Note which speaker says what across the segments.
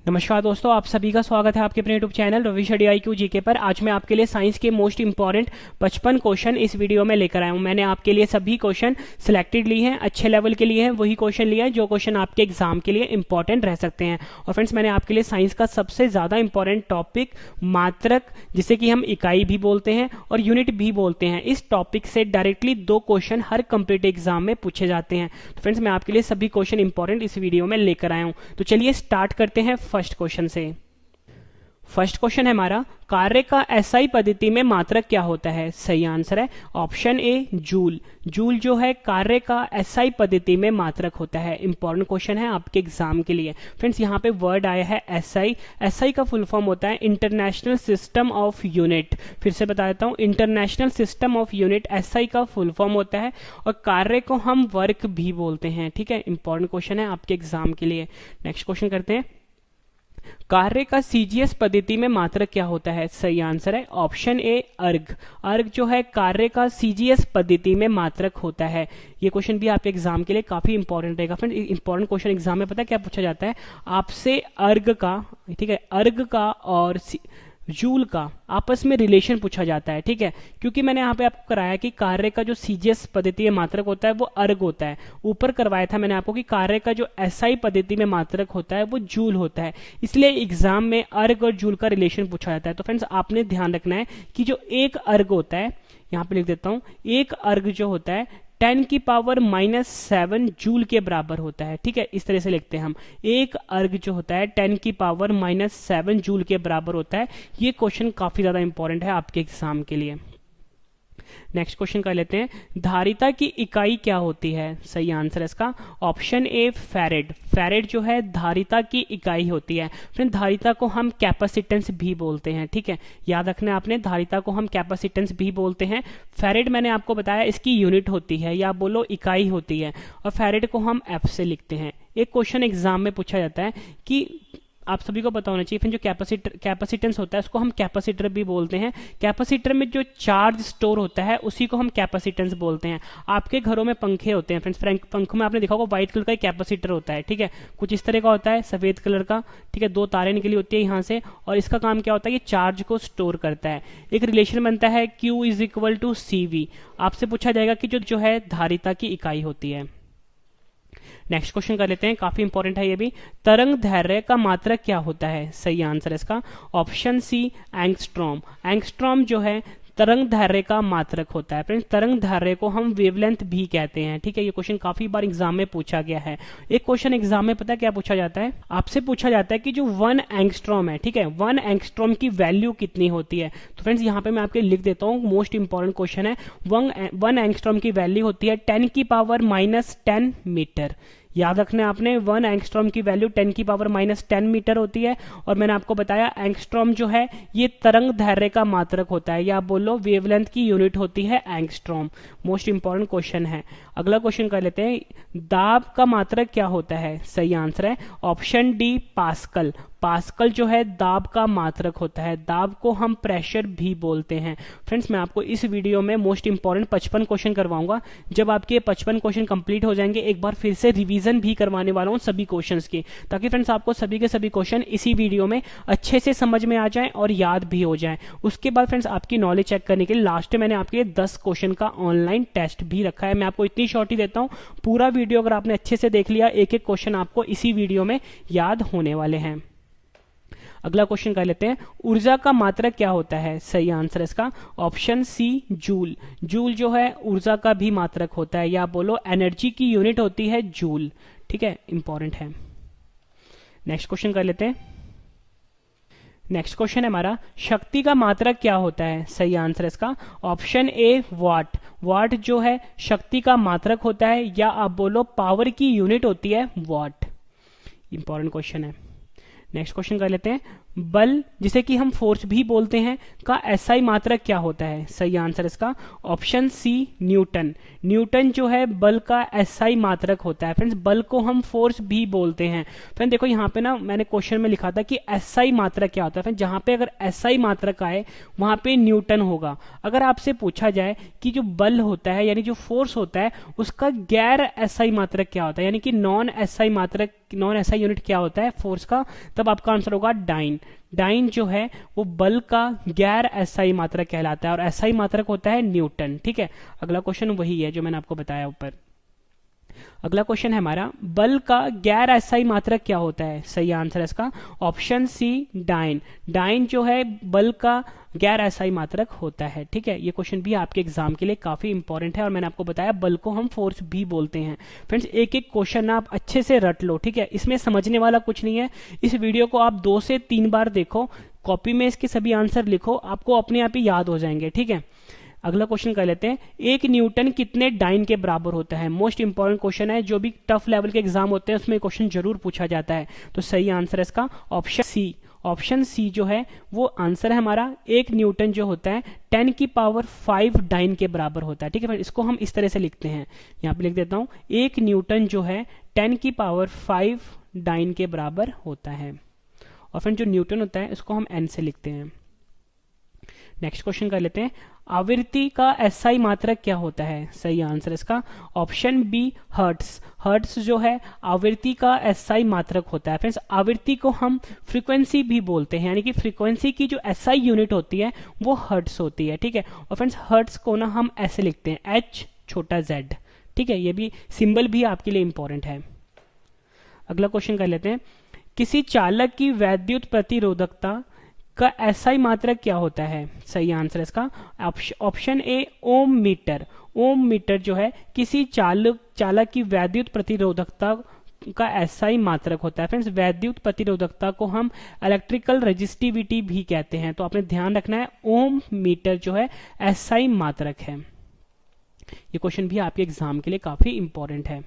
Speaker 1: नमस्कार दोस्तों, आप सभी का स्वागत है आपके अपने YouTube channel Ravi Study IQ GK पर। आज मैं आपके लिए साइंस के मोस्ट इंपॉर्टेंट 55 क्वेश्चन इस वीडियो में लेकर आया हूं। मैंने आपके लिए सभी क्वेश्चन सिलेक्टेड लिए हैं, अच्छे लेवल के लिए हैं, वही क्वेश्चन लिए हैं जो क्वेश्चन आपके एग्जाम के लिए इंपॉर्टेंट रह सकते हैं। और फ्रेंड्स, मैंने आपके लिए साइंस का सबसे ज्यादा इंपॉर्टेंट टॉपिक मात्रक, जिसे कि हम इकाई भी बोलते हैं और यूनिट भी बोलते हैं, इस टॉपिक से डायरेक्टली 2 क्वेश्चन हर कम्पिटिटिव एग्जाम में पूछे जाते हैं। तो फ्रेंड्स, मैं आपके लिए सभी क्वेश्चन इंपॉर्टेंट इस वीडियो में लेकर आया हूं। तो चलिए स्टार्ट करते हैं फर्स्ट क्वेश्चन से। फर्स्ट क्वेश्चन है हमारा, कार्य का SI पद्धति में मात्रक क्या होता है? सही आंसर है ऑप्शन ए, जूल। जूल जो है कार्य का SI पद्धति में मात्रक होता है। इंपॉर्टेंट क्वेश्चन है आपके एग्जाम के लिए। फ्रेंड्स, यहाँ पे वर्ड आया है SI। SI का फुल फॉर्म होता है इंटरनेशनल सिस्टम ऑफ यूनिट। फिर से बता देता हूँ, international system of unit SI का फुल फॉर्म होता है और कार्य को हम वर्क भी बोलते हैं। ठीक है, इंपॉर्टेंट क्वेश्चन है आपके एग्जाम के लिए। नेक्स्ट क्वेश्चन करते हैं, कार्य का CGS पद्धति में मात्रक क्या होता है? सही आंसर है ऑप्शन ए, अर्ग। अर्ग जो है कार्य का CGS पद्धति में मात्रक होता है। ये क्वेश्चन भी आपके एग्जाम के लिए काफी इंपॉर्टेंट रहेगा। फ्रेंड, इंपॉर्टेंट क्वेश्चन एग्जाम में पता है क्या पूछा जाता है आपसे? अर्ग का, ठीक है, अर्ग का और जूल का आपस में रिलेशन पूछा जाता है। ठीक है, क्योंकि मैंने यहाँ पे आपको कराया कि कार्य का जो CGS पद्धति में मात्रक होता है वो अर्ग होता है। ऊपर करवाया था मैंने आपको कि कार्य का जो SI पद्धति में मात्रक होता है वो जूल होता है। इसलिए एग्जाम में अर्ग और जूल का रिलेशन पूछा जाता है। तो फ्रेंड्स, आपने ध्यान रखना है कि जो एक अर्ग होता है, यहाँ पे लिख देता हूं, एक अर्ग जो होता है 10 की पावर -7 जूल के बराबर होता है। ठीक है, इस तरह से लिखते हैं हम। एक अर्ग जो होता है 10 की पावर -7 जूल के बराबर होता है। ये क्वेश्चन काफी ज्यादा इंपॉर्टेंट है आपके एग्जाम के लिए। नेक्स्ट क्वेश्चन कर लेते हैं, धारिता की इकाई क्या होती है? सही आंसर है इसका ऑप्शन ए, फैरेड। फैरेड जो है धारिता की इकाई होती है। फिर धारिता को हम कैपेसिटेंस भी बोलते हैं। ठीक है, याद रखना आपने, धारिता को हम कैपेसिटेंस भी बोलते हैं। फैरेड मैंने आपको बताया इसकी यूनिट होती है या बोलो इकाई होती है, और फैरेड को हम F से लिखते हैं। एक क्वेश्चन एग्जाम में पूछा जाता है कि आप सभी को पता होना चाहिए, फिर जो कैपेसिटेंस होता है उसको हम कैपेसिटर भी बोलते हैं। कैपेसिटर में जो चार्ज स्टोर होता है उसी को हम कैपेसिटेंस बोलते हैं। आपके घरों में पंखे होते हैं फ्रेंड्स, पंखों में आपने देखा होगा व्हाइट कलर का कैपेसिटर होता है। ठीक है, कुछ इस तरह का होता है, सफेद कलर का। ठीक है, 2 तारें निकली होती है यहाँ से, और इसका काम क्या होता है? ये चार्ज को स्टोर करता है। एक रिलेशन बनता है Q = CV। आपसे पूछा जाएगा कि जो है धारिता की इकाई होती है। नेक्स्ट क्वेश्चन कर लेते हैं, काफी इंपॉर्टेंट है ये भी। तरंग दैर्घ्य का मात्रक क्या होता है? सही आंसर है इसका ऑप्शन सी, एंगस्ट्रॉम। एंगस्ट्रॉम जो है तरंग दैर्घ्य का मात्रक होता है। फ्रेंड्स, तरंग दैर्घ्य को हम वेवलेंथ भी कहते हैं। ठीक है, ये क्वेश्चन काफी बार एग्जाम में पूछा गया है। एक क्वेश्चन एग्जाम में पता है क्या पूछा जाता है? आपसे पूछा जाता है कि जो 1 एंगस्ट्रॉम है, ठीक है, 1 एंगस्ट्रॉम की वैल्यू कितनी होती है? तो फ्रेंड्स, यहाँ पे मैं आपके लिख देता हूँ, मोस्ट इंपॉर्टेंट क्वेश्चन है। 1 एंगस्ट्रॉम की वैल्यू होती है 10 की पावर -10 मीटर। याद रखना है आपने, 1 एंगस्ट्रॉम की वैल्यू 10 की पावर -10 मीटर होती है। और मैंने आपको बताया एंगस्ट्रॉम जो है ये तरंग दैर्घ्य का मात्रक होता है, या बोलो वेवलेंथ की यूनिट होती है एंगस्ट्रॉम। मोस्ट इंपॉर्टेंट क्वेश्चन है। अगला क्वेश्चन कर लेते हैं, दाब का मात्रक क्या होता है? सही आंसर है ऑप्शन डी, पास्कल। पास्कल जो है दाब का मात्रक होता है। दाब को हम प्रेशर भी बोलते हैं। फ्रेंड्स, मैं आपको इस वीडियो में मोस्ट इंपॉर्टेंट 55 क्वेश्चन करवाऊंगा। जब आपके 55 क्वेश्चन कंप्लीट हो जाएंगे, एक बार फिर से रिवीजन भी करवाने वाला हूं सभी क्वेश्चंस की, ताकि फ्रेंड्स आपको सभी के सभी क्वेश्चन इसी वीडियो में अच्छे से समझ में आ जाएं और याद भी हो जाएं। उसके बाद फ्रेंड्स आपकी नॉलेज चेक करने के लिए लास्ट में मैंने आपके लिए 10 क्वेश्चन का ऑनलाइन टेस्ट भी रखा है। मैं आपको इतनी शॉर्ट ही देता हूं, पूरा वीडियो अगर आपने अच्छे से देख लिया, एक एक क्वेश्चन आपको इसी वीडियो में याद होने वाले हैं। अगला क्वेश्चन कर लेते हैं, ऊर्जा का मात्रक क्या होता है? सही आंसर इसका ऑप्शन सी, जूल। जूल जो है ऊर्जा का भी मात्रक होता है, या बोलो एनर्जी की यूनिट होती है जूल। ठीक है, इंपॉर्टेंट है। नेक्स्ट क्वेश्चन कर लेते हैं। नेक्स्ट क्वेश्चन है हमारा, शक्ति का मात्रक क्या होता है? सही आंसर इसका ऑप्शन ए, वाट। वाट जो है शक्ति का मात्रक होता है, या आप बोलो पावर की यूनिट होती है वाट। इंपॉर्टेंट क्वेश्चन है। नेक्स्ट क्वेश्चन कर लेते हैं, बल जिसे कि हम फोर्स भी बोलते हैं का एसआई मात्रक क्या होता है? सही आंसर इसका ऑप्शन सी न्यूटन। न्यूटन जो है बल का एसआई मात्रक होता है। फ्रेंड्स बल को हम फोर्स भी बोलते हैं। फ्रेंड देखो यहाँ पे ना मैंने क्वेश्चन में लिखा था कि एसआई मात्रक क्या होता है। फ्रेंड जहां पे अगर एसआई मात्रक आए वहां पे न्यूटन होगा। अगर आपसे पूछा जाए कि जो बल होता है यानी जो फोर्स होता है उसका गैर एसआई मात्रक क्या होता है यानी कि नॉन एसआई मात्रक, नॉन एसआई यूनिट क्या होता है फोर्स का, तब आपका आंसर होगा डाइन। डाइन जो है वो बल का गैर एसआई मात्रक कहलाता है और एसआई मात्रक होता है न्यूटन। ठीक है, अगला क्वेश्चन वही है जो मैंने आपको बताया ऊपर। अगला क्वेश्चन है हमारा, बल का गैर एसआई मात्रक क्या होता है? सही आंसर है इसका ऑप्शन सी डाइन। डाइन जो है बल का गैर एसआई मात्रक होता है। ठीक है, ये क्वेश्चन भी आपके एग्जाम के लिए काफी इंपॉर्टेंट है और मैंने आपको बताया बल को हम फोर्स भी बोलते हैं। फ्रेंड्स एक एक क्वेश्चन ना आप अच्छे से रट लो। ठीक है, इसमें समझने वाला कुछ नहीं है। इस वीडियो को आप 2 से 3 बार देखो, कॉपी में इसके सभी आंसर लिखो, आपको अपने आप ही याद हो जाएंगे। ठीक है, अगला क्वेश्चन कर लेते हैं, 1 न्यूटन कितने डाइन के बराबर होता है? मोस्ट इंपॉर्टेंट क्वेश्चन है, जो भी टफ लेवल के एग्जाम होते हैं उसमें क्वेश्चन जरूर पूछा जाता है। तो सही आंसर है इसका ऑप्शन सी। ऑप्शन सी जो है वो आंसर है हमारा। 1 न्यूटन जो होता है 10 की पावर 5 डाइन के बराबर होता है। ठीक है, इसको हम इस तरह से लिखते हैं, यहाँ पे लिख देता हूं, 1 न्यूटन जो है 10 की पावर 5 डाइन के बराबर होता है। और फिर जो न्यूटन होता है उसको हम एन से लिखते हैं। नेक्स्ट क्वेश्चन कर लेते हैं, आवृत्ति का एसआई मात्रक क्या होता है? सही आंसर इसका ऑप्शन बी हर्ट्स। हर्ट्स जो है आवृत्ति का एसआई मात्रक होता है। फ्रेंड्स आवृत्ति को हम फ्रीक्वेंसी भी बोलते हैं, यानी कि फ्रीक्वेंसी की जो एसआई यूनिट होती है वो हर्ट्स होती है। ठीक है, और फ्रेंड्स हर्ट्स को ना हम ऐसे लिखते हैं, एच छोटा जेड। ठीक है, ये भी सिंबल भी आपके लिए इंपॉर्टेंट है। अगला क्वेश्चन कर लेते हैं, किसी चालक की वैद्युत प्रतिरोधकता का एसआई मात्रक क्या होता है? सही आंसर इसका option A ohmmeter. Ohmmeter जो है किसी चालक की वैद्युत प्रतिरोधकता का एसआई मात्रक होता है। फ्रेंड्स वैद्युत प्रतिरोधकता को हम इलेक्ट्रिकल रेजिस्टिविटी भी कहते हैं, तो आपने ध्यान रखना है ओम मीटर जो है एसआई मात्रक है। ये क्वेश्चन भी आपके एग्जाम के लिए काफी इंपॉर्टेंट है।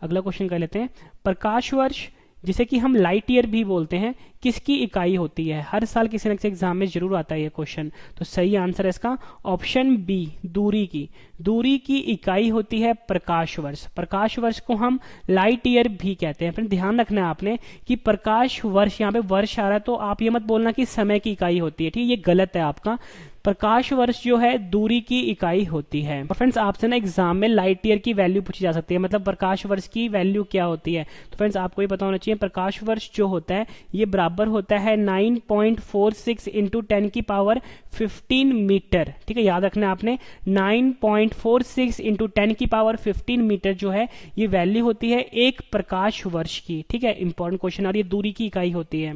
Speaker 1: अगला क्वेश्चन कर लेते हैं, प्रकाश वर्ष जिसे कि हम लाइट ईयर भी बोलते हैं किसकी इकाई होती है? हर साल किसी न किसी एग्जाम में जरूर आता है ये क्वेश्चन। तो सही आंसर है इसका ऑप्शन बी दूरी की। दूरी की इकाई होती है प्रकाश वर्ष। प्रकाश वर्ष को हम लाइट ईयर भी कहते हैं। फिर ध्यान रखना है आपने कि प्रकाश वर्ष, यहाँ पे वर्ष आ रहा है तो आप ये मत बोलना कि समय की इकाई होती है। ठीक है, ये गलत है आपका। प्रकाश वर्ष जो है दूरी की इकाई होती है। और फ्रेंड्स आपसे ना एग्जाम में लाइट ईयर की वैल्यू पूछी जा सकती है, मतलब प्रकाश वर्ष की वैल्यू क्या होती है। तो फ्रेंड्स आपको ये पता होना चाहिए, प्रकाश वर्ष जो होता है ये बराबर होता है 9.46 इंटू 10 की पावर 15 मीटर। ठीक है, याद रखना आपने 9.46 इंटू 10 की पावर 15 मीटर जो है ये वैल्यू होती है एक प्रकाश वर्ष की। ठीक है, इंपॉर्टेंट क्वेश्चन, और ये दूरी की इकाई होती है।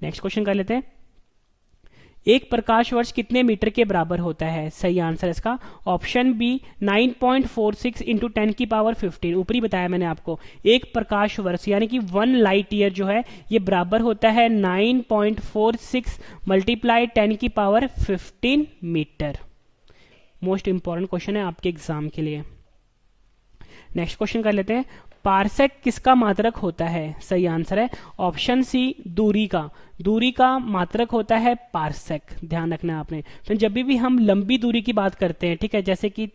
Speaker 1: नेक्स्ट क्वेश्चन कर लेते हैं, एक प्रकाश वर्ष कितने मीटर के बराबर होता है? सही आंसर इसका ऑप्शन बी 9.46 इंटू 10 की पावर 15। ऊपरी बताया मैंने आपको, एक प्रकाश वर्ष यानी कि 1 लाइट ईयर जो है ये बराबर होता है 9.46 मल्टीप्लाई 10 की power 15 metre. Most important question है आपके एग्जाम के लिए। नेक्स्ट क्वेश्चन कर लेते हैं, पारसेक किसका मात्रक होता है? सही आंसर है ऑप्शन सी दूरी का। दूरी का मात्रक होता है पारसेक, ध्यान रखना है आपने। तो जब भी हम लंबी दूरी की बात करते हैं, ठीक है, जैसे कि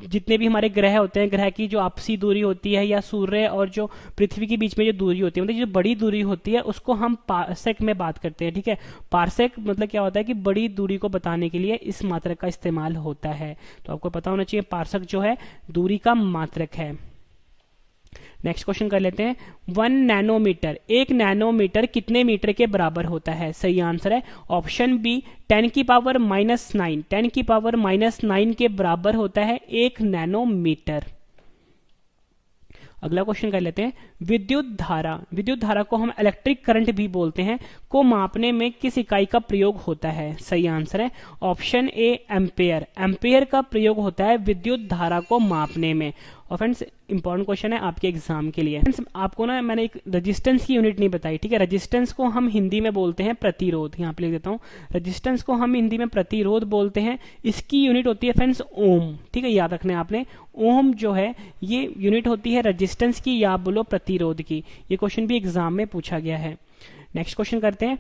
Speaker 1: जितने भी हमारे ग्रह होते हैं, ग्रह की जो आपसी दूरी होती है या सूर्य और जो पृथ्वी के बीच में जो दूरी होती है, मतलब जो बड़ी दूरी होती है उसको हम पारसेक में बात करते हैं। ठीक है, पारसेक मतलब क्या होता है कि बड़ी दूरी को बताने के लिए इस मात्रक का इस्तेमाल होता है। तो आपको पता होना चाहिए पारसेक जो है दूरी का मात्रक है। नेक्स्ट क्वेश्चन कर लेते हैं, 1 नैनोमीटर, 1 नैनोमीटर कितने मीटर के बराबर होता है? सही आंसर है ऑप्शन बी 10 की पावर -9। 10 की पावर -9 के बराबर होता है 1 नैनोमीटर। अगला क्वेश्चन कर लेते हैं, विद्युत धारा को हम इलेक्ट्रिक करंट भी बोलते हैं, को मापने में किस इकाई का प्रयोग होता है? सही आंसर है ऑप्शन ए एम्पेयर। एम्पेयर का प्रयोग होता है विद्युत धारा को मापने में। और फ्रेंड्स इंपॉर्टेंट क्वेश्चन है आपके एग्जाम के लिए। फ्रेंड्स आपको ना मैंने एक रेजिस्टेंस की यूनिट नहीं बताई। ठीक है, रेजिस्टेंस को हम हिंदी में बोलते हैं प्रतिरोध। यहाँ पे लिख देता हूँ, रेजिस्टेंस को हम हिंदी में प्रतिरोध बोलते हैं। इसकी यूनिट होती है फ्रेंड्स ओम। ठीक है, याद रखना है आपने, ओम जो है ये यूनिट होती है रेजिस्टेंस की या बोलो प्रतिरोध की। ये क्वेश्चन भी एग्जाम में पूछा गया है। नेक्स्ट क्वेश्चन करते हैं,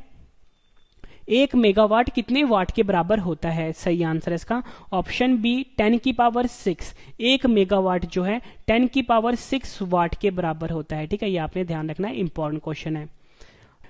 Speaker 1: 1 मेगावाट कितने वाट के बराबर होता है? सही आंसर है इसका ऑप्शन बी 10 की पावर 6। 1 मेगावाट जो है 10 की पावर 6 वाट के बराबर होता है। ठीक है, ये आपने ध्यान रखना है, इंपॉर्टेंट क्वेश्चन है।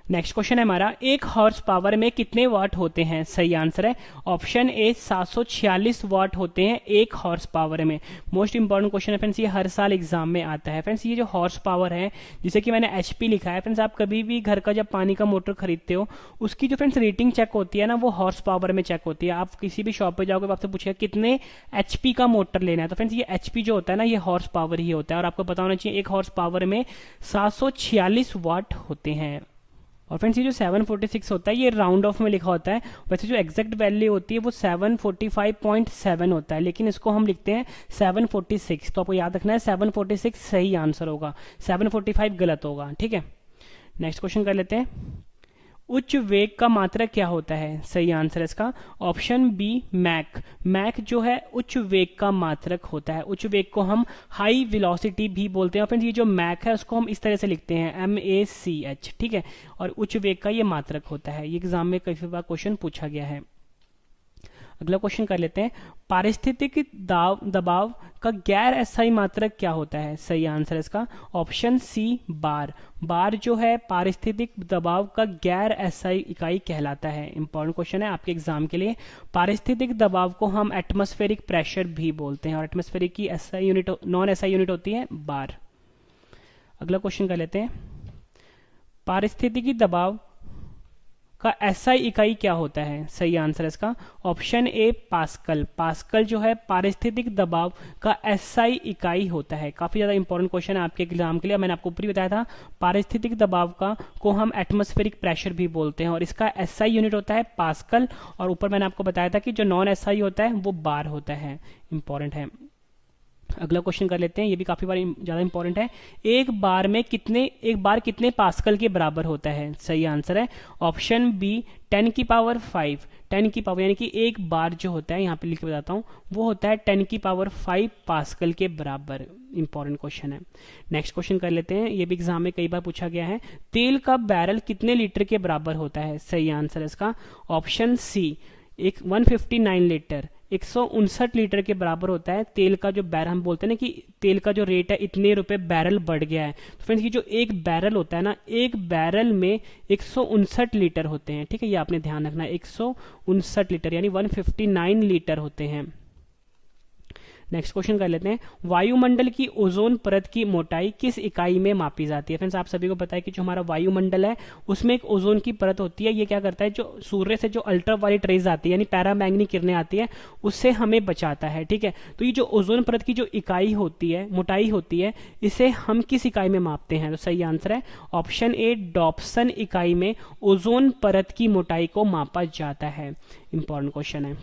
Speaker 1: नेक्स्ट क्वेश्चन है हमारा, 1 हॉर्स पावर में कितने वाट होते हैं? सही आंसर है ऑप्शन ए 746 वाट होते हैं 1 हॉर्स पावर में। मोस्ट इंपॉर्टेंट क्वेश्चन है फ्रेंड्स, ये हर साल एग्जाम में आता है। फ्रेंड्स ये जो हॉर्स पावर है, जिसे कि मैंने एचपी लिखा है, फ्रेंड्स आप कभी भी घर का जब पानी का मोटर खरीदते हो, उसकी जो फ्रेंड्स रेटिंग चेक होती है ना, वो हॉर्स पावर में चेक होती है। आप किसी भी शॉप पे जाओगे, आपसे पूछेगा कितने एचपी का मोटर लेना है, तो फ्रेंड्स ये एचपी जो होता है ना, ये हॉर्स पावर ही होता है। और आपको पता होना चाहिए 1 हॉर्स पावर में 746 वाट होते हैं। और फ्रेंड्स ये जो 746 होता है, ये राउंड ऑफ में लिखा होता है। वैसे जो एग्जैक्ट वैल्यू होती है वो 745.7 होता है, लेकिन इसको हम लिखते हैं 746। तो आपको याद रखना है 746 सही आंसर होगा, 745 गलत होगा। ठीक है, नेक्स्ट क्वेश्चन कर लेते हैं, उच्च वेग का मात्रक क्या होता है? सही आंसर है इसका ऑप्शन बी मैक। मैक जो है उच्च वेग का मात्रक होता है। उच्च वेग को हम हाई वेलोसिटी भी बोलते हैं। और फ्रेंड्स ये जो मैक है उसको हम इस तरह से लिखते हैं MACH। ठीक है, और उच्च वेग का ये मात्रक होता है। ये एग्जाम में कई बार क्वेश्चन पूछा गया है। अगला क्वेश्चन कर लेते हैं, पारिस्थितिक दबाव का गैर अस्थायी मात्रक क्या होता है? सही आंसर है इसका ऑप्शन सी बार। बार जो है पारिस्थितिक दबाव का गैर अस्थायी इकाई कहलाता है। इंपॉर्टेंट क्वेश्चन है आपके एग्जाम के लिए। पारिस्थितिक दबाव को हम एटमॉस्फेरिक प्रेशर भी बोलते हैं, और एटमॉस्फेरिक की SI unit, non SI unit होती है बार। अगला क्वेश्चन कर लेते हैं, पारिस्थितिकी दबाव का एसआई इकाई क्या होता है? सही आंसर है इसका ऑप्शन ए पास्कल। पास्कल जो है पारिस्थितिक दबाव का एसआई इकाई होता है। काफी ज्यादा इंपॉर्टेंट क्वेश्चन है आपके एग्जाम के लिए। मैंने आपको ऊपर ही बताया था, पारिस्थितिक दबाव को हम एटमॉस्फेरिक प्रेशर भी बोलते हैं, और इसका एसआई यूनिट होता है पास्कल। और ऊपर मैंने आपको बताया था कि जो नॉन एसआई होता है वो बार होता है। इंपॉर्टेंट है। अगला क्वेश्चन कर लेते हैं, ये भी काफी बार ज्यादा इंपॉर्टेंट है, एक बार कितने पास्कल के बराबर होता है? सही आंसर है ऑप्शन बी 10 की पावर 5। 10 की पावर यानी कि एक बार जो होता है, यहाँ पे लिख के बताता हूँ, वो होता है 10 की पावर 5 पास्कल के बराबर। इंपॉर्टेंट क्वेश्चन है। नेक्स्ट क्वेश्चन कर लेते हैं, ये भी एग्जाम में कई बार पूछा गया है, तेल का बैरल कितने लीटर के बराबर होता है? सही आंसर है इसका ऑप्शन सी 159 लीटर, 159 लीटर के बराबर होता है तेल का जो बैरल। हम बोलते हैं ना कि तेल का जो रेट है इतने रुपए बैरल बढ़ गया है। तो फ्रेंड्स ये जो एक बैरल होता है ना, एक बैरल में 159 लीटर होते हैं। ठीक है, ये आपने ध्यान रखना है, 159 लीटर यानी 159 लीटर होते हैं। नेक्स्ट क्वेश्चन कर लेते हैं, वायुमंडल की ओजोन परत की मोटाई किस इकाई में मापी जाती है? फ्रेंड्स आप सभी को पता है कि जो हमारा वायुमंडल है उसमें एक ओजोन की परत होती है। ये क्या करता है, जो सूर्य से जो अल्ट्रावायलेट रेज आती है यानी पैरामैग्नी किरणें आती है, उससे हमें बचाता है। ठीक है, तो ये जो ओजोन परत की जो इकाई होती है, मोटाई होती है, इसे हम किस इकाई में मापते हैं? तो सही आंसर है ऑप्शन ए डॉप्सन इकाई में ओजोन परत की मोटाई को मापा जाता है। इंपॉर्टेंट क्वेश्चन है।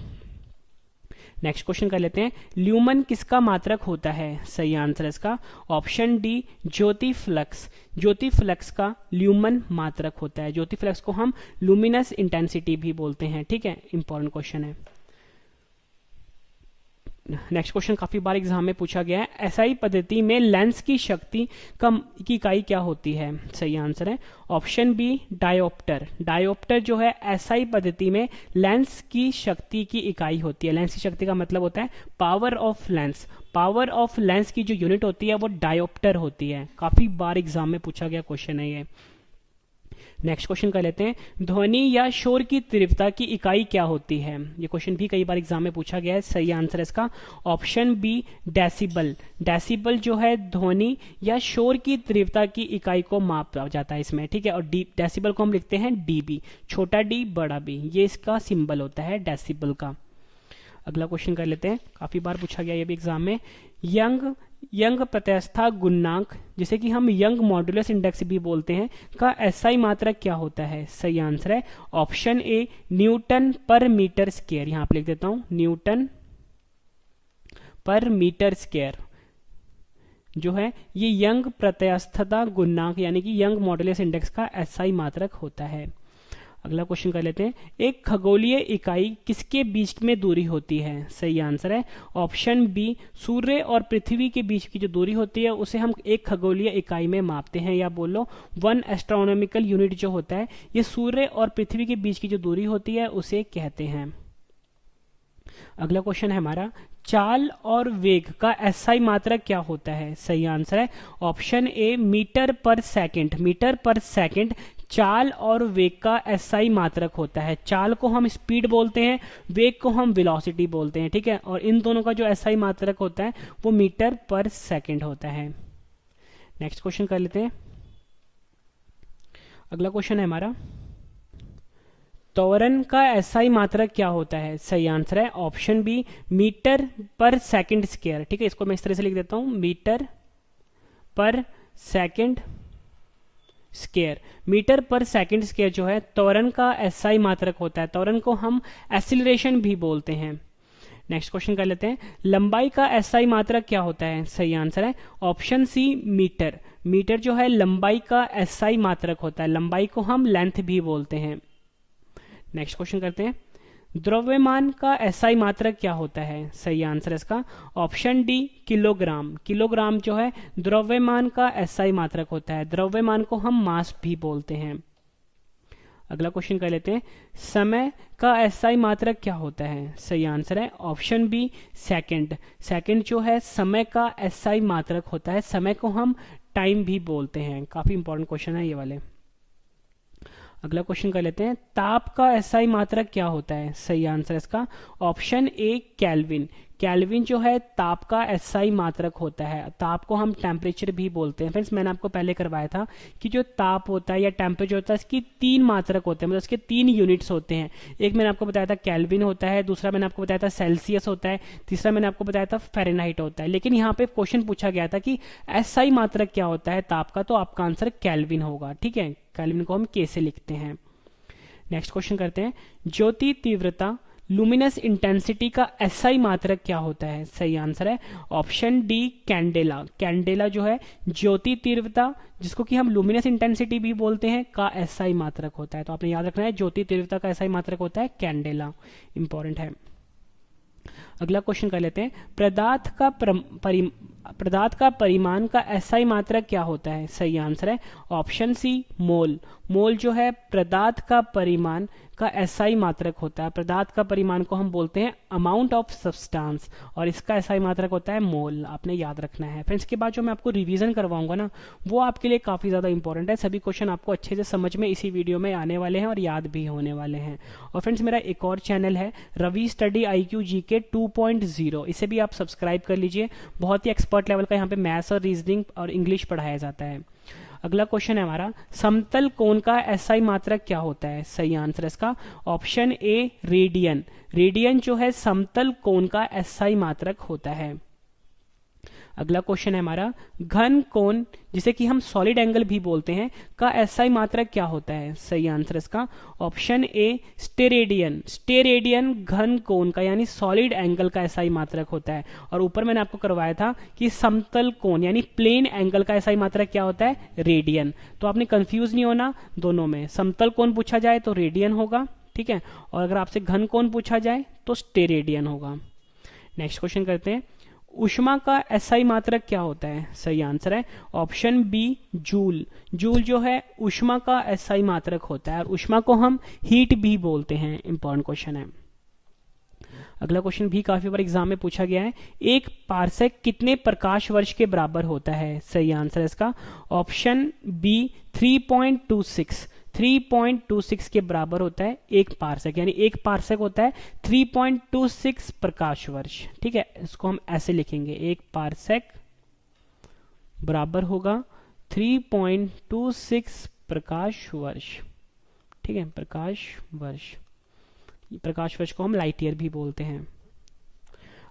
Speaker 1: नेक्स्ट क्वेश्चन कर लेते हैं, ल्यूमन किसका मात्रक होता है? सही आंसर है इसका ऑप्शन डी ज्योति फ्लक्स। ज्योति फ्लक्स का ल्यूमन मात्रक होता है। ज्योति फ्लक्स को हम लुमिनस इंटेंसिटी भी बोलते हैं। ठीक है, इंपॉर्टेंट क्वेश्चन है। नेक्स्ट क्वेश्चन काफी बार एग्जाम में पूछा गया है, एसआई पद्धति में लेंस की शक्ति की इकाई क्या होती है? सही आंसर है ऑप्शन बी डायोप्टर। डायोप्टर जो है एसआई पद्धति में लेंस की शक्ति की इकाई होती है। लेंस की शक्ति का मतलब होता है power of lens. Power of lens की जो यूनिट होती है वो डायोप्टर होती है। काफी बार एग्जाम में पूछा गया क्वेश्चन है ये। नेक्स्ट क्वेश्चन कर लेते हैं, ध्वनि या शोर की तीव्रता की इकाई क्या होती है? ये क्वेश्चन भी कई बार एग्जाम में पूछा गया है। सही आंसर है इसका ऑप्शन बी डेसिबल। डेसिबल जो है ध्वनि या शोर की तीव्रता की इकाई को मापा जाता है इसमें। ठीक है, और डेसिबल को हम लिखते हैं डीबी, छोटा डी बड़ा बी, ये इसका सिंबल होता है डेसिबल का। अगला क्वेश्चन कर लेते हैं, काफी बार पूछा गया ये भी एग्जाम में, यंग प्रत्यवस्था गुणांक, जिसे कि हम यंग मॉड्यूलस इंडेक्स भी बोलते हैं, का एसआई मात्रक क्या होता है? सही आंसर है ऑप्शन ए न्यूटन पर मीटर स्क्वायर। यहां पर लिख देता हूं न्यूटन पर मीटर स्क्वायर जो है ये यंग प्रत्यवस्थता गुणांक यानी कि यंग मॉड्यूलस इंडेक्स का एसआई मात्रक होता है। अगला क्वेश्चन कर लेते हैं, एक खगोलीय इकाई किसके बीच में दूरी होती है? सही आंसर है ऑप्शन बी, सूर्य और पृथ्वी के बीच की जो दूरी होती है उसे हम एक खगोलीय इकाई में मापते हैं, या बोलो 1 एस्ट्रोनॉमिकल यूनिट जो होता है, ये सूर्य और पृथ्वी के बीच की जो दूरी होती है उसे कहते हैं। अगला क्वेश्चन है हमारा, चाल और वेग का एसआई मात्रक क्या होता है? सही आंसर है ऑप्शन ए, मीटर पर सेकंड। मीटर पर सेकंड चाल और वेग का एसआई मात्रक होता है। चाल को हम स्पीड बोलते हैं, वेग को हम वेलोसिटी बोलते हैं, ठीक है, और इन दोनों का जो एसआई मात्रक होता है वो मीटर पर सेकंड होता है। नेक्स्ट क्वेश्चन कर लेते हैं। अगला क्वेश्चन है हमारा, त्वरण का एसआई मात्रक क्या होता है? सही आंसर है ऑप्शन बी, मीटर पर सेकंड स्क्वायर। ठीक है, इसको मैं इस तरह से लिख देता हूं, मीटर पर सेकंड स्क्वायर। मीटर पर सेकंड स्क्वायर जो है त्वरण का एसआई मात्रक होता है। त्वरण को हम एक्सीलरेशन भी बोलते हैं। नेक्स्ट क्वेश्चन कर लेते हैं, लंबाई का एसआई मात्रक क्या होता है? सही आंसर है ऑप्शन सी, मीटर। मीटर जो है लंबाई का एसआई मात्रक होता है। लंबाई को हम लेंथ भी बोलते हैं। नेक्स्ट क्वेश्चन करते हैं, द्रव्यमान का एसआई मात्रक क्या होता है? सही आंसर है इसका ऑप्शन डी, किलोग्राम। किलोग्राम जो है द्रव्यमान का एसआई मात्रक होता है। द्रव्यमान को हम मास भी बोलते हैं। अगला क्वेश्चन कर लेते हैं, समय का एसआई मात्रक क्या होता है? सही आंसर है ऑप्शन बी, सेकंड। सेकंड जो है समय का एसआई मात्रक होता है। समय को हम टाइम भी बोलते हैं। काफी इंपॉर्टेंट क्वेश्चन है ये वाले। अगला क्वेश्चन कर लेते हैं, ताप का एसआई मात्रक क्या होता है? सही आंसर इसका ऑप्शन ए, केल्विन। केल्विन जो है ताप का एसआई मात्रक होता है। ताप को हम टेम्परेचर भी बोलते हैं। फ्रेंड्स, मैंने आपको पहले करवाया था कि जो ताप होता है या टेम्परेचर होता है इसकी 3 मात्रक होते हैं, मतलब इसके 3 यूनिट्स होते हैं। एक मैंने आपको बताया था केल्विन होता है, दूसरा मैंने आपको बताया था सेल्सियस होता है, तीसरा मैंने आपको बताया था फ़ारेनहाइट होता है। लेकिन यहाँ पे क्वेश्चन पूछा गया था कि एसआई मात्रक क्या होता है ताप का, तो आपका आंसर केल्विन होगा। ठीक है, केल्विन को हम के से लिखते हैं। नेक्स्ट क्वेश्चन करते हैं, ज्योति तीव्रता लुमिनस इंटेंसिटी का एसआई मात्रक क्या होता है? सही आंसर है ऑप्शन डी, कैंडेला। कैंडेला जो है ज्योति तीव्रता, जिसको कि हम लुमिनस इंटेंसिटी भी बोलते हैं, का एसआई मात्रक होता है। तो आपने याद रखना है ज्योति तीव्रता का एसआई मात्रक होता है कैंडेला। इंपॉर्टेंट है। अगला क्वेश्चन कर लेते हैं, पदार्थ का परिमाण का एसआई मात्रक क्या होता है? सही आंसर है ऑप्शन सी, मोल। मोल जो है पदार्थ का परिमाण का एसआई मात्रक होता है। पदार्थ का परिमाण को हम बोलते हैं अमाउंट ऑफ सब्सटेंस, और इसका एसआई मात्रक होता है मोल। आपने याद रखना है। फ्रेंड्स, के बाद जो मैं आपको रिवीजन करवाऊंगा ना, वो आपके लिए काफी ज्यादा इंपॉर्टेंट है। सभी क्वेश्चन आपको अच्छे से समझ में इसी वीडियो में आने वाले हैं और याद भी होने वाले हैं। और फ्रेंड्स, मेरा एक और चैनल है रवि स्टडी IQ GK 2.0, इसे भी आप सब्सक्राइब कर लीजिए। बहुत ही एक्सपर्ट लेवल का यहाँ पे मैथ्स और रीजनिंग और इंग्लिश पढ़ाया जाता है। अगला क्वेश्चन है हमारा, समतल कोण का एसआई मात्रक क्या होता है? सही आंसर इसका ऑप्शन ए, रेडियन। रेडियन जो है समतल कोण का एसआई मात्रक होता है। अगला क्वेश्चन है हमारा, घन कोण, जिसे कि हम सॉलिड एंगल भी बोलते हैं, का एसआई मात्रक क्या होता है? सही आंसर इसका ऑप्शन ए, स्टेरेडियन। स्टेरेडियन घन कोण का यानी सॉलिड एंगल का एसआई मात्रक होता है। और ऊपर मैंने आपको करवाया था कि समतल कोण यानी प्लेन एंगल का एसआई मात्रक क्या होता है? रेडियन। तो आपने कंफ्यूज नहीं होना दोनों में। समतल कोण पूछा जाए तो रेडियन होगा, ठीक है, और अगर आपसे घन कोण पूछा जाए तो स्टेरेडियन होगा। नेक्स्ट क्वेश्चन करते हैं, ऊष्मा का एसआई मात्रक क्या होता है? सही आंसर है ऑप्शन बी, जूल। जूल जो है ऊष्मा का एसआई मात्रक होता है, और ऊष्मा को हम हीट भी बोलते हैं। इंपॉर्टेंट क्वेश्चन है। अगला क्वेश्चन भी काफी बार एग्जाम में पूछा गया है, एक पारसेक कितने प्रकाश वर्ष के बराबर होता है? सही आंसर है इसका ऑप्शन बी, 3.26। 3.26 के बराबर होता है एक पारसेक, यानी एक पारसेक होता है 3.26 प्रकाश वर्ष। ठीक है, इसको हम ऐसे लिखेंगे, एक पारसेक बराबर होगा 3.26 प्रकाश वर्ष। ठीक है, प्रकाश वर्ष। प्रकाश वर्ष को हम लाइट ईयर भी बोलते हैं।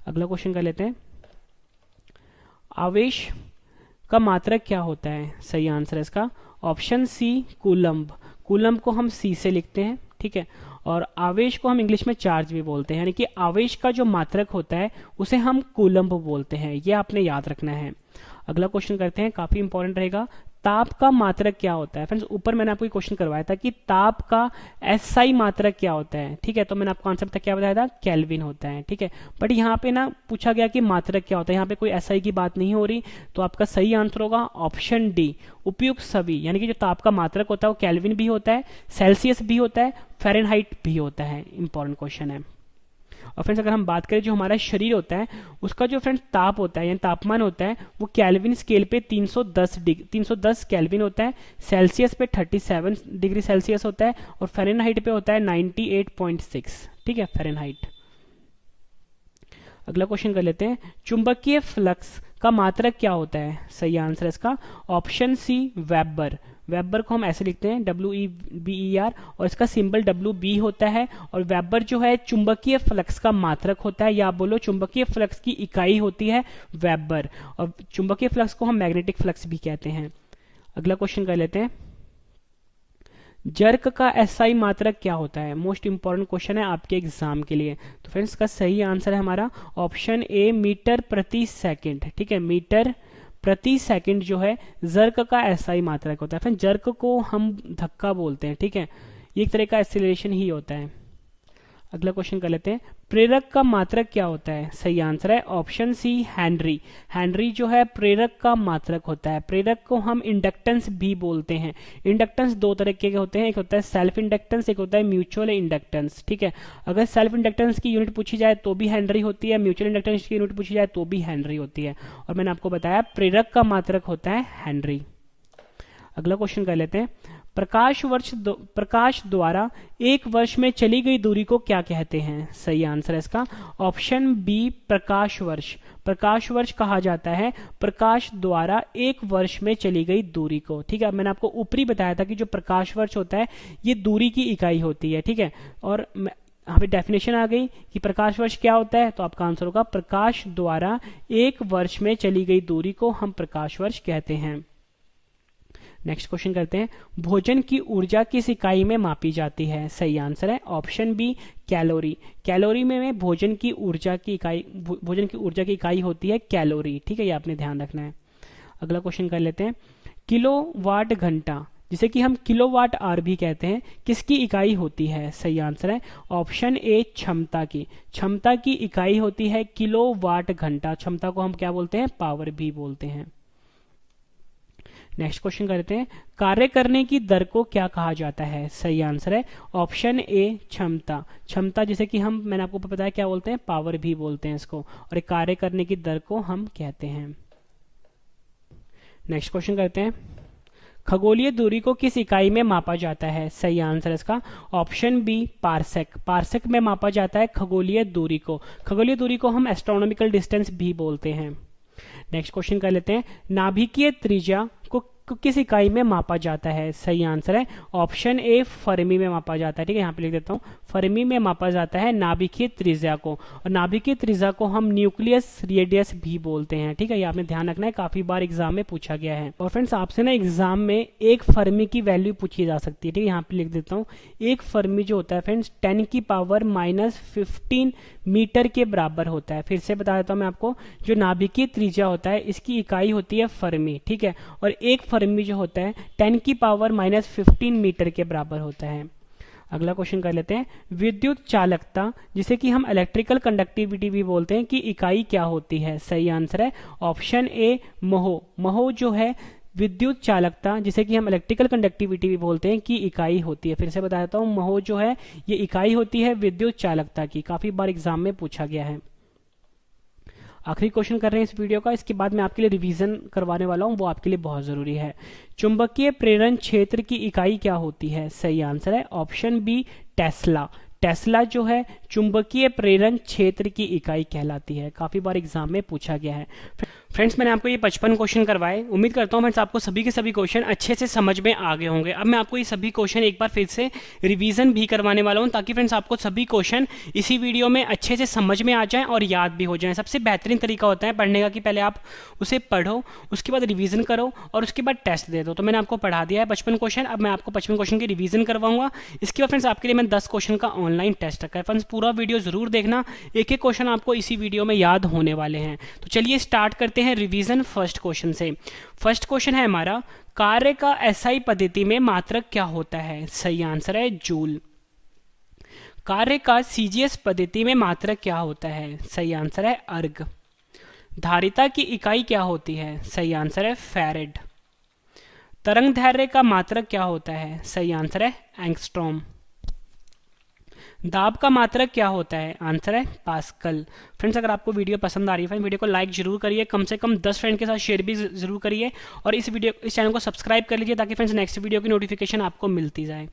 Speaker 1: अगला क्वेश्चन कर लेते हैं, आवेश का मात्रक क्या होता है? सही आंसर है इसका ऑप्शन सी, कूलम्ब। कूलम्ब को हम सी से लिखते हैं, ठीक है, और आवेश को हम इंग्लिश में चार्ज भी बोलते हैं, यानी कि आवेश का जो मात्रक होता है उसे हम कूलम्ब बोलते हैं। ये आपने याद रखना है। अगला क्वेश्चन करते हैं, काफी इंपॉर्टेंट रहेगा, ताप का मात्रक क्या होता है? फ्रेंड्स ऊपर मैंने आपको क्वेश्चन करवाया था कि ताप का एसआई मात्रक क्या होता है, ठीक है, तो मैंने आपको आंसर क्या बताया था, केल्विन होता है, ठीक है। बट यहाँ पे ना पूछा गया कि मात्रक क्या होता है, यहाँ पे कोई एसआई की बात नहीं हो रही, तो आपका सही आंसर होगा ऑप्शन डी, उपयुक्त सभी, यानी कि जो ताप का मात्रक होता है वो केल्विन भी होता है, सेल्सियस भी होता है, फ़ारेनहाइट भी होता है। इंपॉर्टेंट क्वेश्चन है। और फ्रेंड्स अगर हम बात करें जो हमारा शरीर होता है उसका जो फ्रेंड्स ताप होता है यानी तापमान होता है वो केल्विन स्केल पे 310 केल्विन होता है, सेल्सियस पे 37 डिग्री सेल्सियस होता है और फ़ारेनहाइट पे होता है 98.6, ठीक है, फ़ारेनहाइट। अगला क्वेश्चन कर लेते हैं, चुंबकीय फ्लक्स का मात्रक क्या होता है? सही आंसर है इसका ऑप्शन सी, वेबर। वेबर को हम ऐसे लिखते हैं WEBER और इसका सिंबल WB होता है। और वेबर जो है चुंबकीय फ्लक्स का मात्रक होता है, या आप बोलो चुंबकीय फ्लक्स की इकाई होती है वेबर, और चुंबकीय फ्लक्स को हम मैग्नेटिक फ्लक्स भी कहते हैं। अगला क्वेश्चन कर लेते हैं, जर्क का एसआई मात्रक क्या होता है? मोस्ट इंपॉर्टेंट क्वेश्चन है आपके एग्जाम के लिए। तो फ्रेंड्स इसका सही आंसर है हमारा ऑप्शन ए, मीटर प्रति सेकंड, ठीक है, मीटर प्रति सेकंड जो है जर्क का एसआई मात्रक होता है। फिर जर्क को हम धक्का बोलते हैं, ठीक है, ये एक तरह का एक्सीलरेशन ही होता है। अगला क्वेश्चन कर लेते हैं, प्रेरक का मात्रक क्या होता है? सही आंसर है ऑप्शन सी, हेनरी। हेनरी जो है प्रेरक का मात्रक होता है। प्रेरक को हम इंडक्टेंस भी बोलते हैं। इंडक्टेंस दो तरीके के होते हैं, एक होता है सेल्फ इंडक्टेंस, एक होता है म्यूचुअल इंडक्टेंस, ठीक है। अगर सेल्फ इंडक्टेंस की यूनिट पूछी जाए तो भी हेनरी होती है, म्यूचुअल इंडक्टेंस की यूनिट पूछी जाए तो भी हेनरी होती है, और मैंने आपको बताया प्रेरक का मात्रक होता है हेनरी। अगला क्वेश्चन कर लेते हैं, प्रकाश द्वारा एक वर्ष में चली गई दूरी को क्या कहते हैं? सही आंसर है इसका ऑप्शन बी, प्रकाश वर्ष। प्रकाश वर्ष कहा जाता है प्रकाश द्वारा एक वर्ष में चली गई दूरी को, ठीक है। मैंने आपको ऊपरी बताया था कि जो प्रकाश वर्ष होता है ये दूरी की इकाई होती है, ठीक है। और यहाँ पे डेफिनेशन आ गई कि प्रकाश वर्ष क्या होता है, तो आपका आंसर होगा प्रकाश द्वारा एक वर्ष में चली गई दूरी को हम प्रकाश वर्ष कहते हैं। नेक्स्ट क्वेश्चन करते हैं, भोजन की ऊर्जा किस इकाई में मापी जाती है? सही आंसर है ऑप्शन बी, कैलोरी। कैलोरी में भोजन की ऊर्जा की इकाई होती है कैलोरी, ठीक है, ये आपने ध्यान रखना है। अगला क्वेश्चन कर लेते हैं, किलोवाट घंटा जिसे कि हम किलोवाट आवर भी कहते हैं किसकी इकाई होती है? सही आंसर है ऑप्शन ए, क्षमता की। क्षमता की इकाई होती है किलोवाट घंटा। क्षमता को हम क्या बोलते हैं? पावर भी बोलते हैं। नेक्स्ट क्वेश्चन करते हैं, कार्य करने की दर को क्या कहा जाता है? सही आंसर है ऑप्शन ए, क्षमता। क्षमता जिसे कि मैंने आपको बताया क्या बोलते हैं? पावर भी बोलते हैं इसको, और एक कार्य करने की दर को हम कहते हैं। नेक्स्ट क्वेश्चन करते हैं, खगोलीय दूरी को किस इकाई में मापा जाता है? सही आंसर है इसका ऑप्शन बी, पार्सेक। पार्सेक में मापा जाता है खगोलीय दूरी को। खगोलीय दूरी को हम एस्ट्रोनॉमिकल डिस्टेंस भी बोलते हैं। नेक्स्ट क्वेश्चन कर लेते हैं, नाभिकीय त्रिज्या को किस इकाई में मापा जाता है? सही आंसर है ऑप्शन ए, फर्मी में मापा जाता है, ठीक है, यहाँ पे लिख देता हूँ, फर्मी में मापा जाता है नाभिकीय त्रिज्या को। और नाभिकीय त्रिज्या को हम न्यूक्लियस रेडियस भी बोलते हैं, ठीक है, ये आपने ध्यान रखना है, काफी बार एग्जाम में पूछा गया है। और फ्रेंड्स आपसे ना एग्जाम में एक फर्मी की वैल्यू पूछी जा सकती है, ठीक है, यहाँ पे लिख देता हूँ, एक फर्मी जो होता है फ्रेंड्स 10⁻⁻15 मीटर के बराबर होता है। फिर से बता देता हूँ मैं आपको, जो नाभिकीय त्रिज्या होता है इसकी इकाई होती है फर्मी, ठीक है, और एक फर्मी जो होता है 10⁻⁻15 मीटर के बराबर होता है। अगला क्वेश्चन कर लेते हैं, विद्युत चालकता जिसे कि हम इलेक्ट्रिकल कंडक्टिविटी भी बोलते हैं की इकाई क्या होती है? सही आंसर है ऑप्शन ए, महो। महो जो है विद्युत चालकता जिसे कि हम इलेक्ट्रिकल कंडक्टिविटी भी बोलते हैं की इकाई होती है। फिर से बता देता हूँ, महो जो है ये इकाई होती है विद्युत चालकता की, काफी बार एग्जाम में पूछा गया है। आखिरी क्वेश्चन कर रहे हैं इस वीडियो का, इसके बाद मैं आपके लिए रिवीजन करवाने वाला हूं, वो आपके लिए बहुत जरूरी है। चुंबकीय प्रेरण क्षेत्र की इकाई क्या होती है? सही आंसर है ऑप्शन बी, टेस्ला। टेस्ला जो है चुंबकीय प्रेरण क्षेत्र की इकाई कहलाती है, काफी बार एग्जाम में पूछा गया है। फ्रेंड्स मैंने आपको ये 55 क्वेश्चन करवाए, उम्मीद करता हूँ फ्रेंड्स आपको सभी के सभी क्वेश्चन अच्छे से समझ में आ गए होंगे। अब मैं आपको ये सभी क्वेश्चन एक बार फिर से रिवीजन भी करवाने वाला हूँ, ताकि फ्रेंड्स आपको सभी क्वेश्चन इसी वीडियो में अच्छे से समझ में आ जाएं और याद भी हो जाएं। सबसे बेहतरीन तरीका होता है पढ़ने का कि पहले आप उसे पढ़ो, उसके बाद रिवीजन करो और उसके बाद टेस्ट दे दो। तो मैंने आपको पढ़ा दिया है 55 क्वेश्चन, अब मैं आपको 55 क्वेश्चन की रिवीजन करवाऊंगा। इसके बाद फ्रेंड्स आपके लिए मैं 10 क्वेश्चन का ऑनलाइन टेस्ट रखा है। फ्रेंड्स पूरा वीडियो जरूर देखना, एक एक क्वेश्चन आपको इसी वीडियो में याद होने वाले हैं। तो चलिए स्टार्ट करते हैं रिवीजन फर्स्ट क्वेश्चन से। फर्स्ट क्वेश्चन है हमारा, कार्य का एसआई पद्धति में मात्रक क्या होता है? सही आंसर है जूल। कार्य का सीजीएस पद्धति में मात्रक क्या होता है? सही आंसर है अर्ग। धारिता की इकाई क्या होती है? सही आंसर है फैरेड। तरंग दैर्घ्य का मात्रक क्या होता है? सही आंसर है एंगस्ट्रॉम। दाब का मात्रक क्या होता है? आंसर है पास्कल। फ्रेंड्स, अगर आपको वीडियो पसंद आ रही है वीडियो को लाइक जरूर करिए, कम से कम 10 फ्रेंड के साथ शेयर भी जरूर करिए, और इस चैनल को सब्सक्राइब कर लीजिए ताकि फ्रेंड्स नेक्स्ट वीडियो की नोटिफिकेशन आपको मिलती जाए।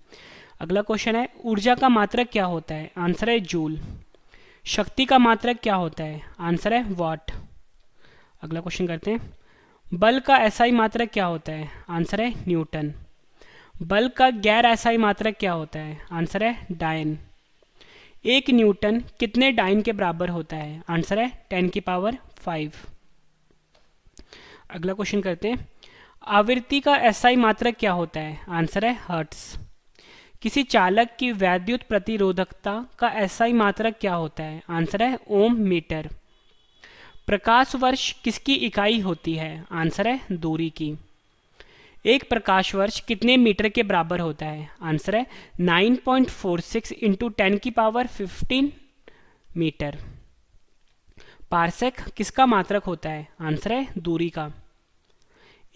Speaker 1: अगला क्वेश्चन है, ऊर्जा का मात्रक क्या होता है? आंसर है जूल। शक्ति का मात्रक क्या होता है? आंसर है वॉट। अगला क्वेश्चन करते हैं, बल का एसआई मात्रक क्या होता है? आंसर है न्यूटन। बल का गैर एसआई मात्रक क्या होता है? आंसर है डायन। 1 न्यूटन कितने डाइन के बराबर होता है? आंसर है 10 की पावर 5। अगला क्वेश्चन करते हैं, आवृत्ति का एसआई मात्रक क्या होता है? आंसर है हर्ट्ज। किसी चालक की वैद्युत प्रतिरोधकता का एसआई मात्रक क्या होता है? आंसर है ओम मीटर। प्रकाश वर्ष किसकी इकाई होती है? आंसर है दूरी की। 1 प्रकाश वर्ष कितने मीटर के बराबर होता है? आंसर है 9.46 इंटू 10 की पावर 15 मीटर। पारसेक किसका मात्रक होता है? आंसर है दूरी का।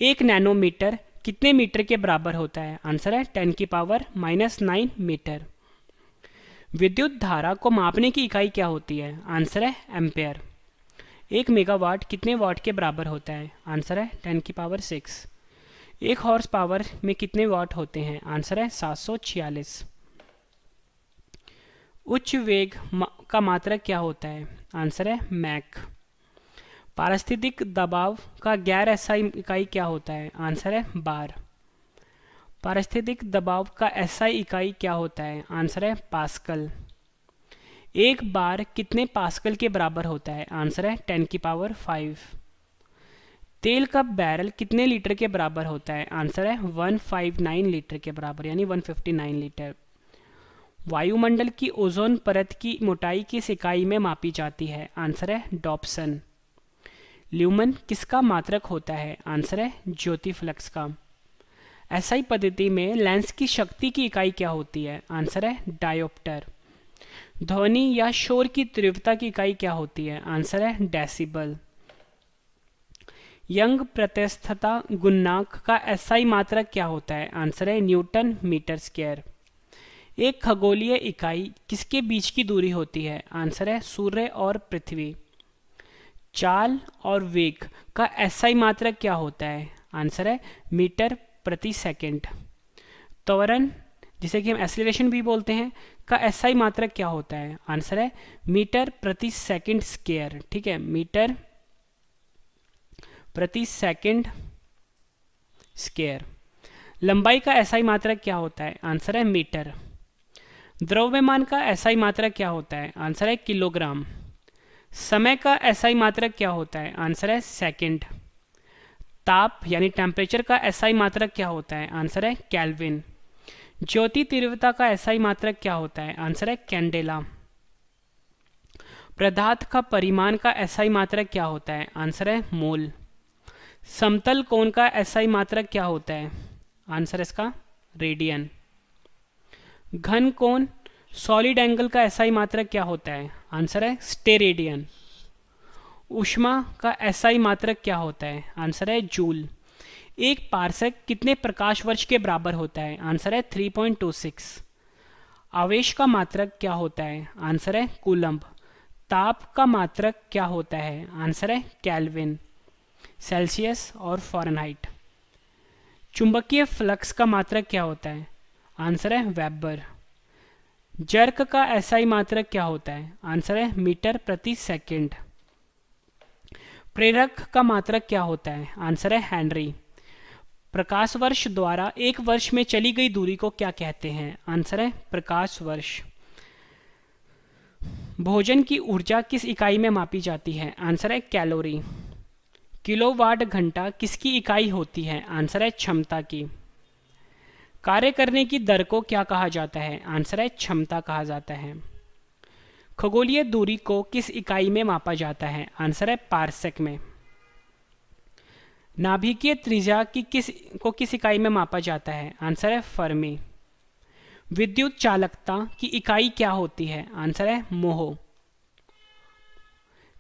Speaker 1: 1 नैनोमीटर कितने मीटर के बराबर होता है? आंसर है 10 की पावर -9 मीटर। विद्युत धारा को मापने की इकाई क्या होती है? आंसर है एम्पेयर। 1 मेगावाट कितने वाट के बराबर होता है? आंसर है 10 की पावर 6। 1 हॉर्स पावर में कितने वाट होते हैं? आंसर है 746। उच्च वेग का मात्रक क्या होता है? आंसर है मैक। पारिस्थितिक दबाव का गैर एसआई इकाई क्या होता है? आंसर है बार। पारिस्थितिक दबाव का एसआई इकाई क्या होता है? आंसर है पास्कल। 1 बार कितने पास्कल के बराबर होता है? आंसर है 10 की पावर 5। तेल का बैरल कितने लीटर के बराबर होता है? आंसर है 159 लीटर के बराबर, यानी 159 लीटर। वायुमंडल की ओजोन परत की मोटाई किस इकाई में मापी जाती है? आंसर है डॉप्सन। ल्यूमन किसका मात्रक होता है? आंसर है ज्योति फ्लक्स का। एसआई पद्धति में लेंस की शक्ति की इकाई क्या होती है? आंसर है डायोप्टर। ध्वनि या शोर की तीव्रता की इकाई क्या होती है? आंसर है डेसिबल। यंग प्रत्यस्थता गुणांक का एसआई मात्रक क्या होता है? आंसर है न्यूटन मीटर स्क्वायर। एक खगोलीय इकाई किसके बीच की दूरी होती है? आंसर है सूर्य और पृथ्वी। चाल और वेग का एसआई मात्रक क्या होता है? आंसर है मीटर प्रति सेकंड। त्वरण, जिसे कि हम एक्सीलरेशन भी बोलते हैं, का एसआई मात्रक क्या होता है? आंसर है मीटर प्रति सेकंड स्क्वायर। ठीक है, मीटर प्रति सेकंड स्क्वायर। लंबाई का एसआई मात्रक क्या होता है? आंसर है मीटर। द्रव्यमान का एसआई मात्रक क्या होता है? आंसर है किलोग्राम। समय का एसआई मात्रक क्या होता है? आंसर है सेकंड। ताप यानी टेम्परेचर का एसआई मात्रक क्या होता है? आंसर है केल्विन। ज्योति तीव्रता का एसआई मात्रक क्या होता है? आंसर है कैंडेला। पदार्थ का परिमाण का एसआई मात्रक क्या होता है? आंसर है मोल। समतल कोण का एसआई मात्रक क्या होता है? आंसर इसका रेडियन। घन कोण सॉलिड एंगल का एसआई मात्रक क्या होता है? आंसर है स्टेरेडियन। ऊष्मा का एसआई मात्रक क्या होता है? आंसर है जूल। एक पारसेक कितने प्रकाश वर्ष के बराबर होता है? आंसर है 3.26। आवेश का मात्रक क्या होता है? आंसर है कूलम्ब। ताप का मात्रक क्या होता है? आंसर है केल्विन, सेल्सियस और फ़ारेनहाइट। चुंबकीय फ्लक्स का मात्रक क्या होता है? आंसर है वेबर। जर्क का एसआई मात्रक क्या होता है? आंसर है मीटर प्रति सेकंड। प्रेरक का मात्रक क्या होता है? आंसर है हेनरी। प्रकाश वर्ष द्वारा एक वर्ष में चली गई दूरी को क्या कहते हैं? आंसर है प्रकाश वर्ष। भोजन की ऊर्जा किस इकाई में मापी जाती है? आंसर है कैलोरी। किलोवाट घंटा किसकी इकाई होती है? आंसर है क्षमता की। कार्य करने की दर को क्या कहा जाता है? आंसर है क्षमता कहा जाता है। खगोलीय दूरी को किस इकाई में मापा जाता है? आंसर है पारसेक में। नाभिकीय त्रिज्या की किस इकाई में मापा जाता है? आंसर है फर्मी। विद्युत चालकता की इकाई क्या होती है? आंसर है मोह।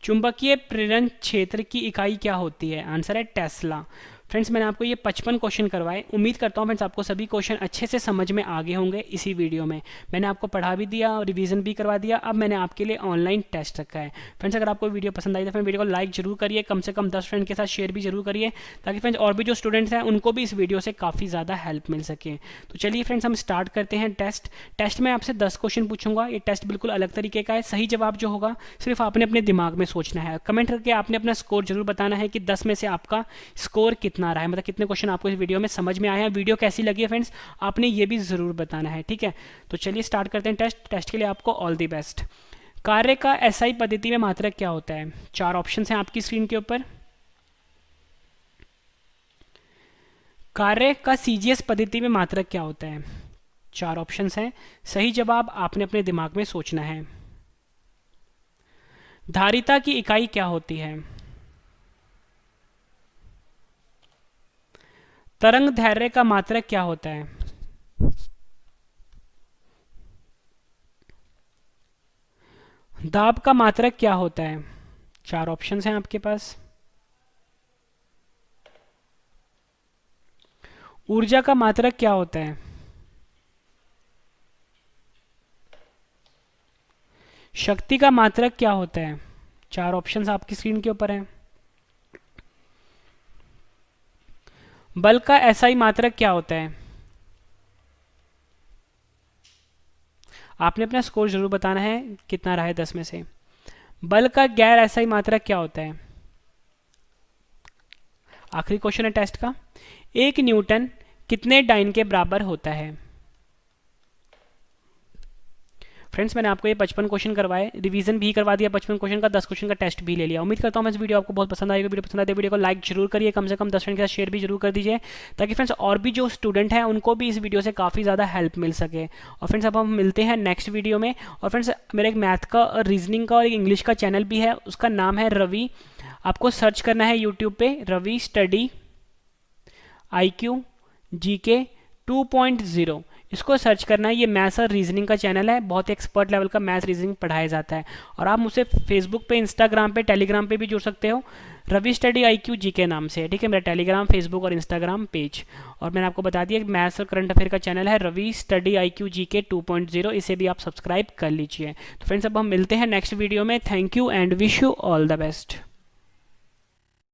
Speaker 1: चुंबकीय प्रेरण क्षेत्र की इकाई क्या होती है? आंसर है टेस्ला। फ्रेंड्स, मैंने आपको ये 55 क्वेश्चन करवाए। उम्मीद करता हूँ फ्रेंड्स आपको सभी क्वेश्चन अच्छे से समझ में आ गए होंगे। इसी वीडियो में मैंने आपको पढ़ा भी दिया और रिवीजन भी करवा दिया। अब मैंने आपके लिए ऑनलाइन टेस्ट रखा है। फ्रेंड्स, अगर आपको वीडियो पसंद आई तो फ्रेंड वीडियो को लाइक जरूर करिए, कम से कम 10 फ्रेंड के साथ शेयर भी जरूर करिए, ताकि फ्रेंड्स और भी जो स्टूडेंट्स हैं उनको भी इस वीडियो से काफ़ी ज़्यादा हेल्प मिल सके। तो चलिए फ्रेंड्स, हम स्टार्ट करते हैं टेस्ट में आपसे 10 क्वेश्चन पूछूंगा। ये टेस्ट बिल्कुल अलग तरीके का है। सही जवाब जो होगा सिर्फ आपने अपने दिमाग में सोचना है। कमेंट करके आपने अपना स्कोर जरूर बताना है कि 10 में से आपका स्कोर कितना रहा है, मतलब कितने क्वेश्चन आपको इस वीडियो में समझ में आए हैं। वीडियो कैसी लगी है फ्रेंड्स, आपने ये भी जरूर बताना है, ठीक है। तो चलिए स्टार्ट करते हैं टेस्ट के लिए आपको ऑल द बेस्ट। कार्य का एसआई पद्धति में मात्रक क्या होता है? 4 ऑप्शन हैं आपकी स्क्रीन के ऊपर। कार्य का सीजीएस पद्धति में मात्रक क्या होता है? 4 ऑप्शन हैं। सही जवाब आपने अपने दिमाग में सोचना है। धारिता की इकाई क्या होती है? तरंग दैर्ध्य का मात्रक क्या होता है? दाब का मात्रक क्या होता है? 4 ऑप्शन हैं आपके पास। ऊर्जा का मात्रक क्या होता है? शक्ति का मात्रक क्या होता है? 4 ऑप्शंस आपकी स्क्रीन के ऊपर हैं। बल का एसआई मात्रक क्या होता है? आपने अपना स्कोर जरूर बताना है कितना रहा है 10 में से। बल का गैर एसआई मात्रक क्या होता है? आखिरी क्वेश्चन है टेस्ट का। 1 न्यूटन कितने डाइन के बराबर होता है? फ्रेंड्स, मैंने आपको ये 55 क्वेश्चन करवाए, रिवीजन भी करवा दिया 55 क्वेश्चन का, 10 क्वेश्चन का टेस्ट भी ले लिया। उम्मीद करता हूँ इस वीडियो आपको बहुत पसंद आएगा। वीडियो पसंद आए तो वीडियो को लाइक जरूर करिए, कम से कम 10 फ्रेंड के साथ शेयर भी जरूर कर दीजिए, ताकि फ्रेंड्स और भी जो स्टूडेंट हैं उनको भी इस वीडियो से काफ़ी ज़्यादा हेल्प मिल सके। और फ्रेंड्स, अब हम मिलते हैं नेक्स्ट वीडियो में। और फ्रेंड्स, मेरा एक मैथ का और रीजनिंग का और एक इंग्लिश का चैनल भी है, उसका नाम है रवि। आपको सर्च करना है यूट्यूब पे रवि स्टडी IQ GK 2.0, इसको सर्च करना है। ये मैथ्स और रीजनिंग का चैनल है, बहुत एक्सपर्ट लेवल का मैथ्स रीजनिंग पढ़ाया जाता है। और आप मुझसे फेसबुक पे, इंस्टाग्राम पे, टेलीग्राम पे भी जुड़ सकते हो, रवि स्टडी IQ GK नाम से, ठीक है। मेरा टेलीग्राम, फेसबुक और इंस्टाग्राम पेज। और मैंने आपको बता दिया मैथ्स और करंट अफेयर का चैनल है रवि स्टडी IQ GK 2.0, इसे भी आप सब्सक्राइब कर लीजिए। तो फ्रेंड्स, अब हम मिलते हैं नेक्स्ट वीडियो में। Thank you and wish you all the best.